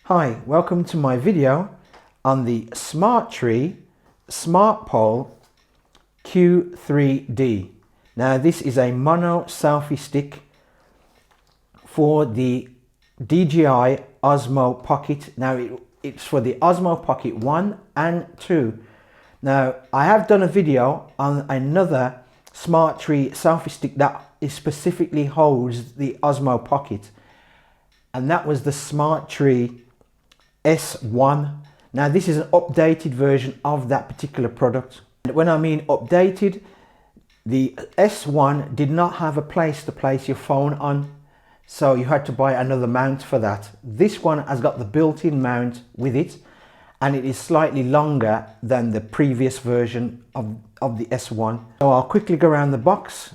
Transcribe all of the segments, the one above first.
Hi, welcome to my video on the Smatree Smapole Q3D. Now this is a mono selfie stick for the DJI Osmo Pocket. Now it's for the Osmo Pocket 1 and 2. Now I have done a video on another Smatree selfie stick that specifically holds the Osmo Pocket, and that was the Smatree S1. Now this is an updated version of that particular product. When I mean updated, the S1 did not have a place to place your phone on, so you had to buy another mount for that. This one has got the built-in mount with it, and it is slightly longer than the previous version of the S1. So I'll quickly go around the box.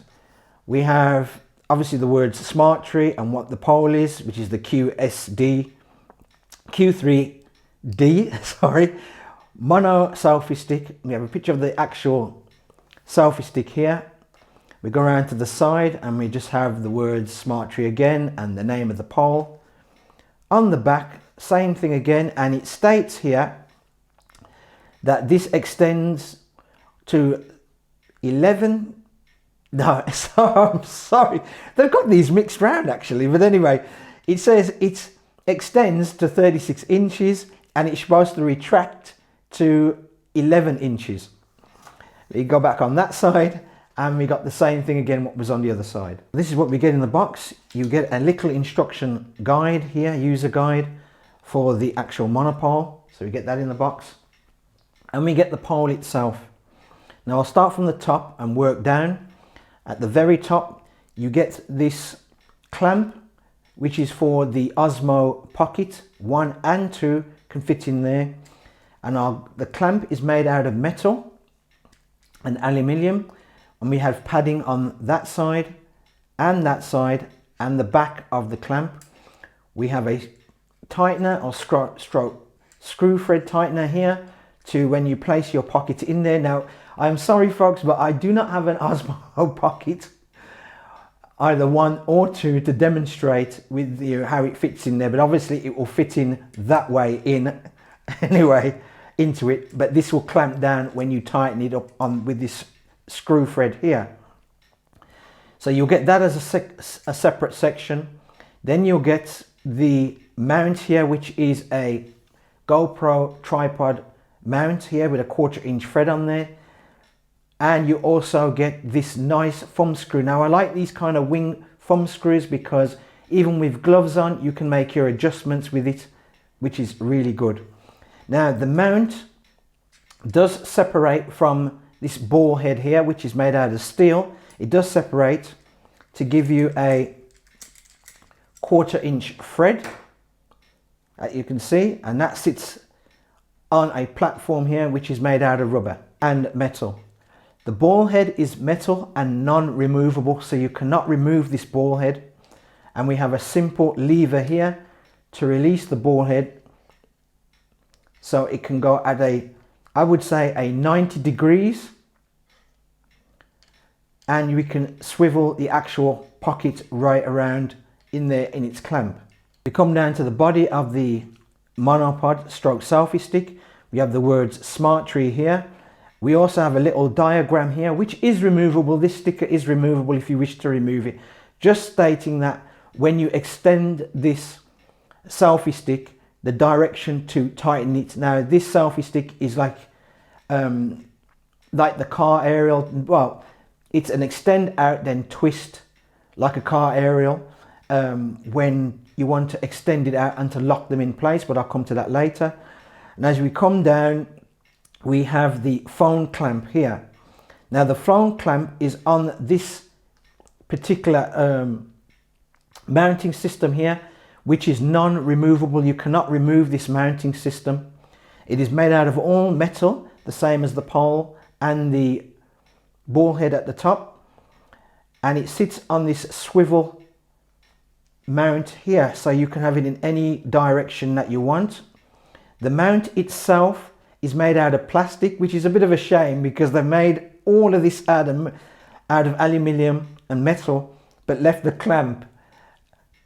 We have obviously the words Smatree and what the pole is, which is the Q3D, sorry, mono selfie stick. We have a picture of the actual selfie stick here. We go around to the side and we just have the words Smatree again and the name of the pole. On the back, same thing again, and it states here that this extends to 11. No, so I'm sorry, they've got these mixed round actually, but anyway, it says it extends to 36 inches and it's supposed to retract to 11 inches. We go back on that side and we got the same thing again what was on the other side. This is what we get in the box. You get a little instruction guide here, user guide for the actual monopole. So we get that in the box, and we get the pole itself. Now I'll start from the top and work down. At the very top you get this clamp, which is for the Osmo Pocket 1 and 2, can fit in there. And the clamp is made out of metal and aluminium, and we have padding on that side and the back of the clamp. We have a tightener or screw thread tightener here to when you place your pocket in there. Now I'm sorry folks, but I do not have an Osmo Pocket, either 1 or 2, to demonstrate with you how it fits in there, but obviously it will fit in that way in anyway into it, but this will clamp down when you tighten it up on with this screw thread here. So you'll get that as a separate section. Then you'll get the mount here, which is a GoPro tripod mount here with a 1/4 inch thread on there. And you also get this nice thumb screw. Now I like these kind of wing thumb screws because even with gloves on you can make your adjustments with it, which is really good. Now the mount does separate from this ball head here, which is made out of steel. It does separate to give you a 1/4 inch thread that you can see, and that sits on a platform here which is made out of rubber and metal. The ball head is metal and non-removable, so you cannot remove this ball head. And we have a simple lever here to release the ball head, so it can go at I would say a 90 degrees, and we can swivel the actual pocket right around in there in its clamp. We come down to the body of the monopod stroke selfie stick. We have the words Smatree here. We also have a little diagram here which is removable. This sticker is removable if you wish to remove it, just stating that when you extend this selfie stick, the direction to tighten it. Now this selfie stick is like the car aerial. Well, it's an extend out then twist like a car aerial when you want to extend it out and to lock them in place, but I'll come to that later. And as we come down, we have the phone clamp here. Now the phone clamp is on this particular mounting system here, which is non-removable. You cannot remove this mounting system. It is made out of all metal, the same as the pole and the ball head at the top, and it sits on this swivel mount here, so you can have it in any direction that you want. The mount itself is made out of plastic, which is a bit of a shame because they made all of this out of aluminium and metal, but left the clamp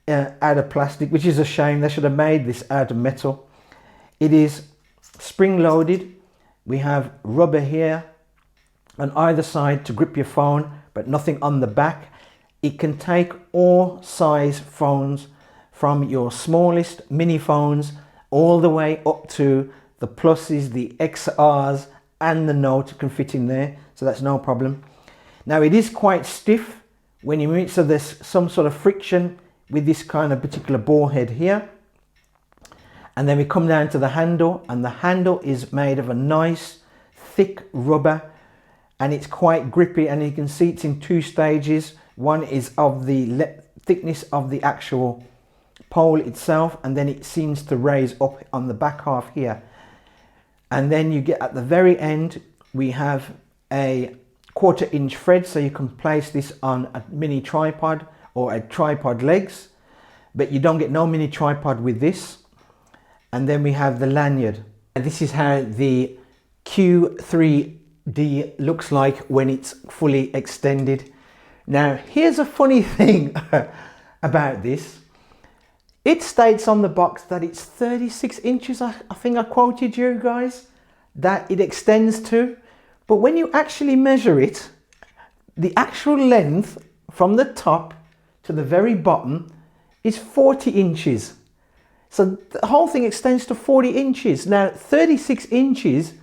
out of plastic, which is a shame. They should have made this out of metal. It is spring loaded. We have rubber here on either side to grip your phone, but nothing on the back. It can take all size phones, from your smallest mini phones all the way up to the pluses, the XRs, and the Note can fit in there, so that's no problem. Now it is quite stiff when you move it, so there's some sort of friction with this kind of particular ball head here. And then we come down to the handle, and the handle is made of a nice thick rubber, and it's quite grippy, and you can see it's in two stages. One is of the thickness of the actual pole itself, and then it seems to raise up on the back half here. And then you get at the very end, we have a 1/4 inch thread, so you can place this on a mini tripod or a tripod legs, but you don't get no mini tripod with this. And then we have the lanyard. And this is how the Q3D looks like when it's fully extended. Now, here's a funny thing about this. It states on the box that it's 36 inches, I think I quoted you guys, that it extends to. But when you actually measure it, the actual length from the top to the very bottom is 40 inches. So the whole thing extends to 40 inches. Now, 36 inches,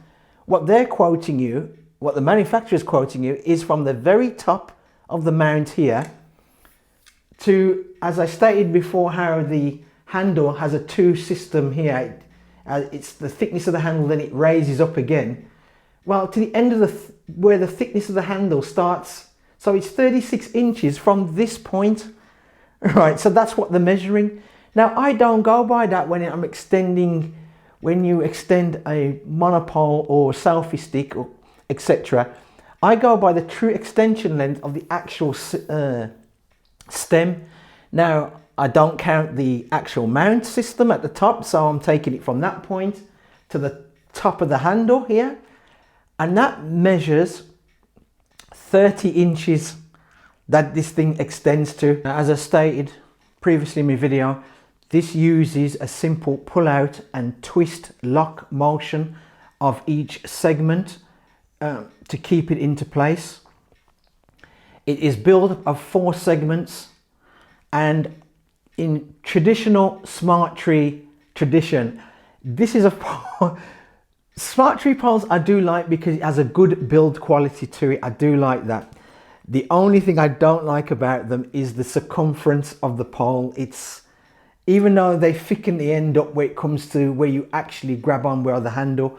what they're quoting you, what the manufacturer's quoting you, is from the very top of the mount here to, as I stated before, how the handle has a two system here. It's the thickness of the handle, then it raises up again. Well, to the end of where the thickness of the handle starts. So it's 36 inches from this point. Right, so that's what they're measuring. Now, I don't go by that when I'm extending, when you extend a monopole or selfie stick, or etc. I go by the true extension length of the actual stem. Now, I don't count the actual mount system at the top, so I'm taking it from that point to the top of the handle here, and that measures 30 inches that this thing extends to. Now, as I stated previously in my video, this uses a simple pull out and twist lock motion of each segment to keep it into place. It is built of 4 segments, and in traditional Smatree tradition, this is a Smatree poles I do like because it has a good build quality to it. I do like that. The only thing I don't like about them is the circumference of the pole. It's, even though they thicken the end up where it comes to where you actually grab on where the handle,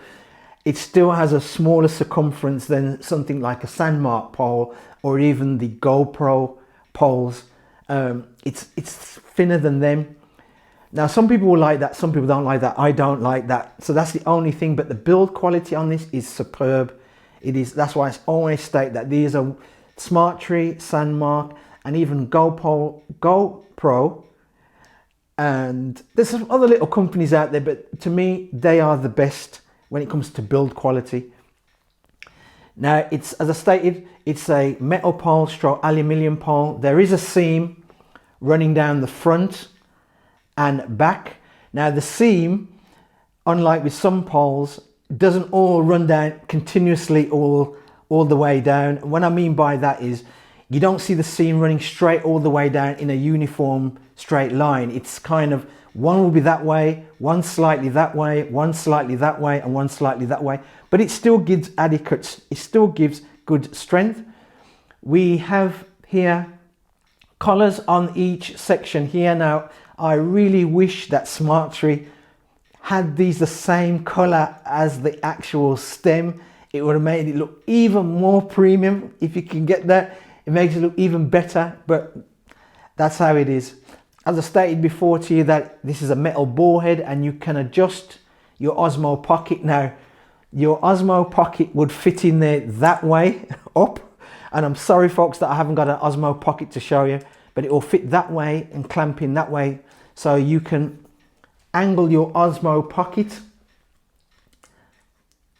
it still has a smaller circumference than something like a Sandmark pole or even the GoPro poles. It's thinner than them. Now, some people will like that, some people don't like that. I don't like that. So that's the only thing, but the build quality on this is superb. It is, that's why I always state that these are Smatree, Sandmark, and even GoPro. And there's some other little companies out there, but to me, they are the best when it comes to build quality. Now, it's, as I stated, it's a metal pole stroke aluminium pole. There is a seam running down the front and back. Now, the seam, unlike with some poles, doesn't all run down continuously all the way down. And what I mean by that is you don't see the seam running straight all the way down in a uniform straight line. It's kind of, one will be that way, one slightly that way, one slightly that way, and one slightly that way. But it still gives adequate, it still gives good strength. We have here collars on each section here. Now, I really wish that Smatree had these the same color as the actual stem. It would have made it look even more premium. If you can get that, it makes it look even better, but that's how it is. As I stated before to you, that this is a metal ball head and you can adjust your Osmo Pocket. Now, your Osmo Pocket would fit in there that way up, and I'm sorry folks that I haven't got an Osmo Pocket to show you, but it will fit that way and clamp in that way, so you can angle your Osmo Pocket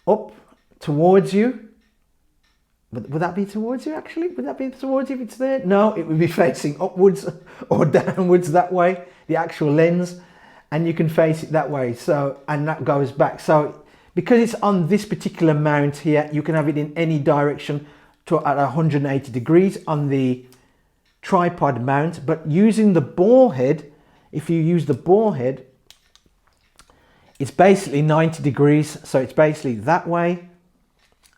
up towards you would that be towards you actually? Would that be towards you if it's there? No, it would be facing upwards or downwards that way, the actual lens, and you can face it that way. So, and that goes back. So because it's on this particular mount here, you can have it in any direction to at 180 degrees on the tripod mount. But using the ball head, if you use the ball head, it's basically 90 degrees. So it's basically that way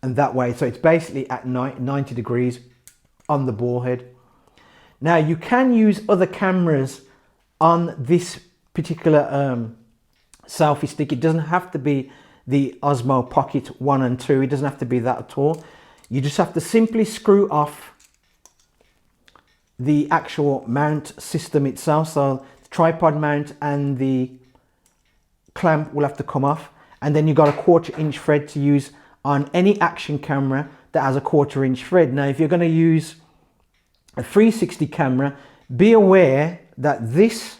and that way. So it's basically at 90 degrees on the ball head. Now you can use other cameras on this particular selfie stick. It doesn't have to be the Osmo Pocket 1 and 2. It doesn't have to be that at all. You just have to simply screw off the actual mount system itself. So the tripod mount and the clamp will have to come off, and then you've got a 1/4 inch thread to use on any action camera that has a 1/4 inch thread. Now if you're going to use a 360 camera, be aware that this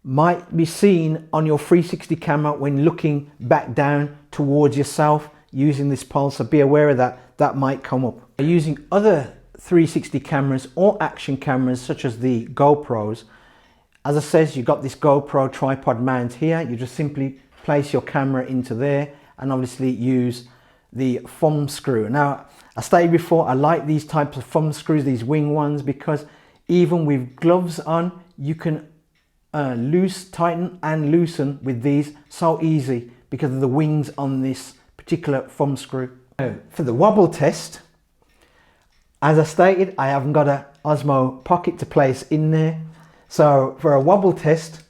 might be seen on your 360 camera when looking back down towards yourself using this pole, so be aware of that. That might come up. Using other 360 cameras or action cameras such as the GoPros, as I said, you've got this GoPro tripod mount here. You just simply place your camera into there and obviously use the thumb screw. Now, I stated before, I like these types of thumb screws, these wing ones, because even with gloves on, you can tighten and loosen with these so easy because of the wings on this particular thumb screw. For the wobble test, as I stated, I haven't got an Osmo Pocket to place in there. So for a wobble test,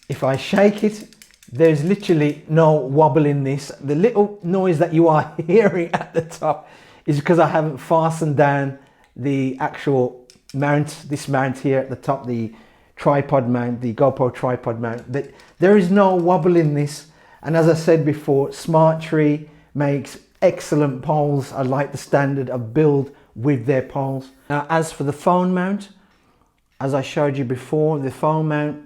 if I shake it, there's literally no wobble in this. The little noise that you are hearing at the top is because I haven't fastened down the actual mount, this mount here at the top, the tripod mount, the GoPro tripod mount. But there is no wobble in this. And as I said before, Smatree makes excellent poles. I like the standard of build with their poles. Now, as for the phone mount, as I showed you before, the phone mount,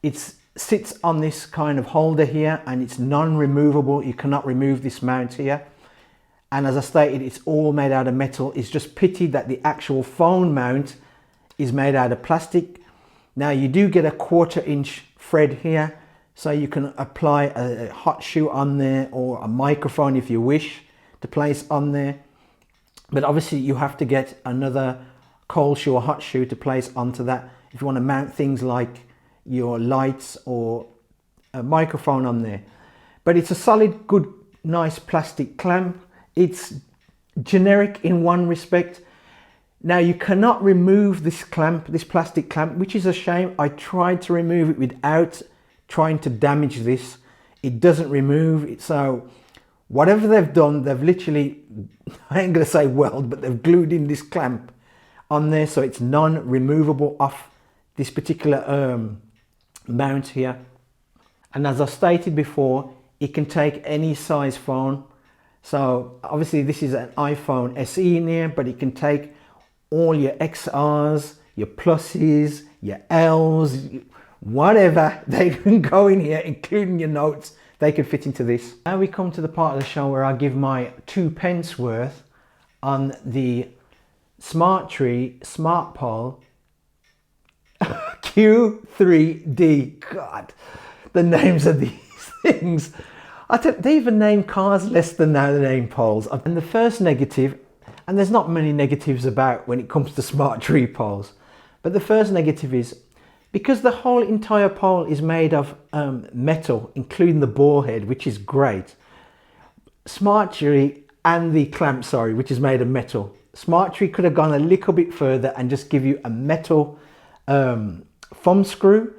it sits on this kind of holder here and it's non-removable. You cannot remove this mount here. And as I stated, it's all made out of metal. It's just pity that the actual phone mount is made out of plastic. Now you do get a 1/4 inch thread here, so you can apply a hot shoe on there or a microphone if you wish to place on there. But obviously you have to get another cold shoe or hot shoe to place onto that if you want to mount things like your lights or a microphone on there. But it's a solid, good, nice plastic clamp. It's generic in one respect. Now you cannot remove this clamp, this plastic clamp, which is a shame. I tried to remove it without trying to damage this. It doesn't remove it. So whatever they've done, they've literally, I ain't gonna say weld, but they've glued in this clamp on there so it's non-removable off this particular mount here. And as I stated before, it can take any size phone. So obviously this is an iPhone SE in here, but it can take all your XRs, your pluses, your Ls, whatever, they can go in here, including your notes. They can fit into this. Now we come to the part of the show where I give my 2 pence worth on the Smatree Smapole Q3D. God, the names of these things. They even name cars less than now they name poles. And the first negative, and there's not many negatives about when it comes to Smatree poles, but the first negative is because the whole entire pole is made of metal, including the ball head, which is great. Smatree and the clamp, sorry, which is made of metal. Smatree could have gone a little bit further and just give you a metal thumb screw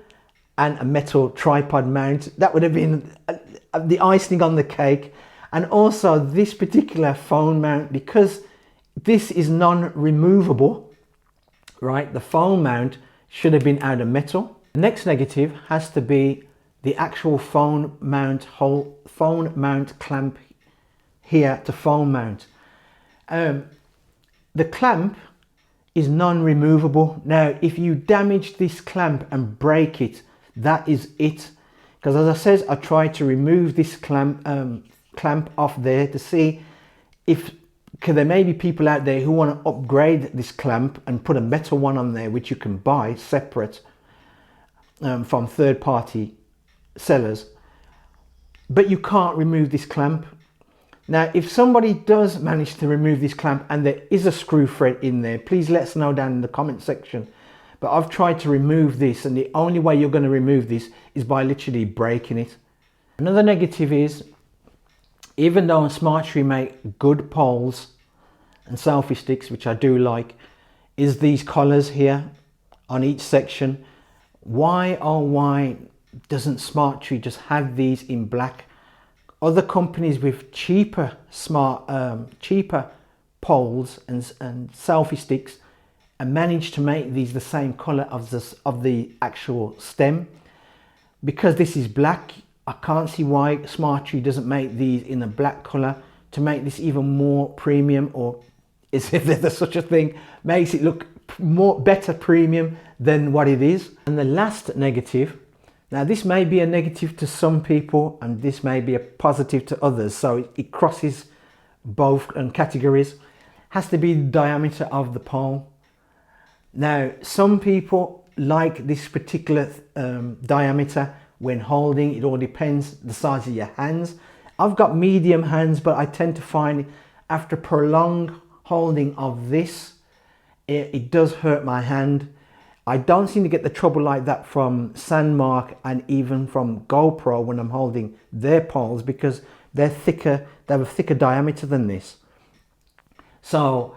and a metal tripod mount. That would have been the icing on the cake. And also this particular phone mount, because this is non-removable, right? The phone mount should have been out of metal. The next negative has to be the actual phone mount clamp here to phone mount. The clamp is non-removable. Now, if you damage this clamp and break it, that is it. Because as I said, I tried to remove this clamp off there to see if because there may be people out there who want to upgrade this clamp and put a better one on there, which you can buy separate from third-party sellers, but you can't remove this clamp. Now, if somebody does manage to remove this clamp and there is a screw thread in there, please let us know down in the comment section. But I've tried to remove this, and the only way you're going to remove this is by literally breaking it. Another negative is, even though Smatree make good poles and selfie sticks, which I do like, is these collars here on each section. Why, oh why doesn't Smatree just have these in black? Other companies with cheaper poles and selfie sticks and manage to make these the same color of the actual stem. Because this is black, I can't see why Smatree doesn't make these in a black color to make this even more premium, or is if there's such a thing, makes it look better premium than what it is. And the last negative, now this may be a negative to some people and this may be a positive to others, so it crosses both categories, has to be the diameter of the pole. Now, some people like this particular diameter when holding. It all depends the size of your hands. I've got medium hands, but I tend to find after prolonged holding of this, it does hurt my hand. I don't seem to get the trouble like that from Sandmark and even from GoPro when I'm holding their poles, because they're thicker, they have a thicker diameter than this. So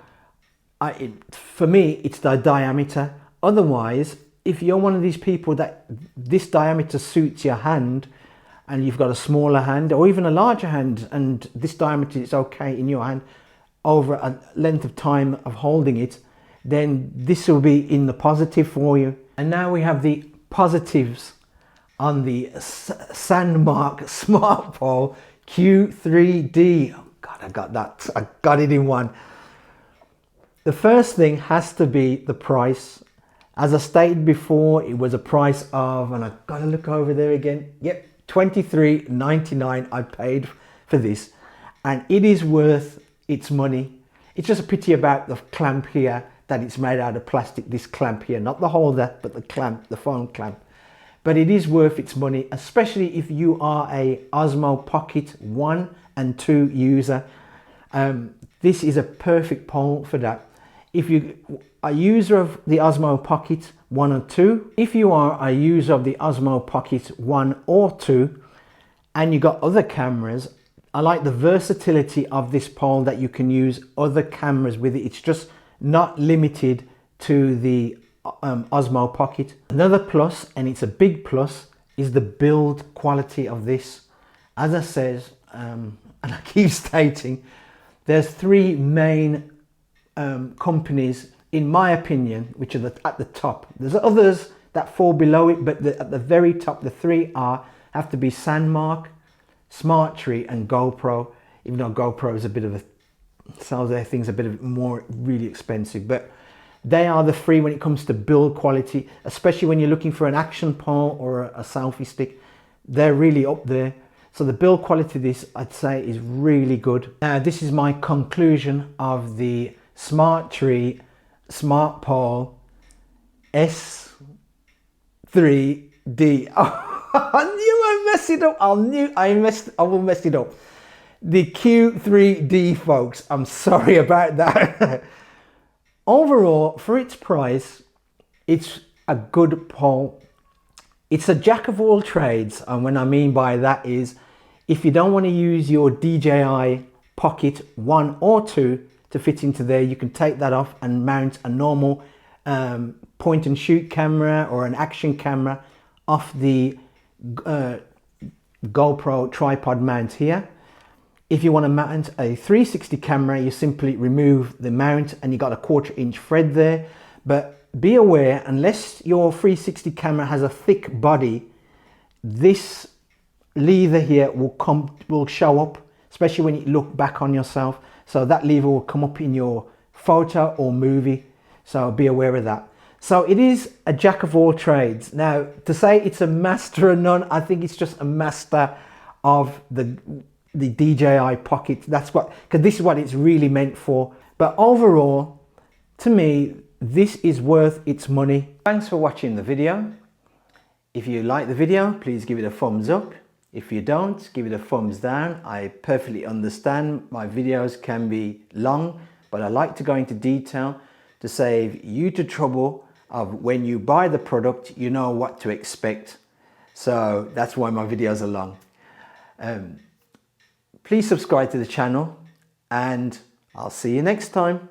for me, it's the diameter. Otherwise, if you're one of these people that this diameter suits your hand and you've got a smaller hand or even a larger hand and this diameter is okay in your hand over a length of time of holding it, then this will be in the positive for you. And now we have the positives on the Sandmark Smapole Q3D. Oh God, I got that. I got it in one. The first thing has to be the price. As I stated before, it was a price of, and I've got to look over there again. Yep, $23.99 I paid for this, and it is worth its money. It's just a pity about the clamp here, that it's made out of plastic, this clamp here, not the holder, but the clamp, the phone clamp. But it is worth its money, especially if you are a Osmo Pocket 1 and 2 user. This is a perfect pole for that. If you are a user of the Osmo Pocket 1 or 2, if you are a user of the Osmo Pocket 1 or 2, and you got other cameras, I like the versatility of this pole that you can use other cameras with it. It's just not limited to the Osmo Pocket. Another plus, and it's a big plus, is the build quality of this. As I says, and I keep stating, there's three main companies, in my opinion, which are at the top. There's others that fall below it, but at the very top, the three have to be Sandmark, Smatree and GoPro, even though GoPro is a bit of a, sells their things a bit of more really expensive, but they are the three when it comes to build quality, especially when you're looking for an action pole or a selfie stick. They're really up there. So the build quality of this, I'd say, is really good. Now, this is my conclusion of the Smatree Smapole S3D. Oh, I knew I messed it up. I will mess it up. The Q3D, folks. I'm sorry about that. Overall, for its price, it's a good pole. It's a jack of all trades, and what I mean by that is, if you don't want to use your DJI Pocket 1 or 2 to fit into there, you can take that off and mount a normal point and shoot camera or an action camera off the GoPro tripod mount here. If you want to mount a 360 camera, you simply remove the mount and you got a 1/4 inch thread there. But be aware, unless your 360 camera has a thick body, this lever here will show up, especially when you look back on yourself. So that lever will come up in your photo or movie. So be aware of that. So it is a jack of all trades. Now, to say it's a master of none, I think it's just a master of the the DJI Pocket. That's what, because this is what it's really meant for. But overall, to me, this is worth its money. Thanks for watching the video. If you like the video, please give it a thumbs up. If you don't, give it a thumbs down. I perfectly understand my videos can be long, but I like to go into detail to save you the trouble of when you buy the product, you know what to expect. So that's why my videos are long. Please subscribe to the channel and I'll see you next time.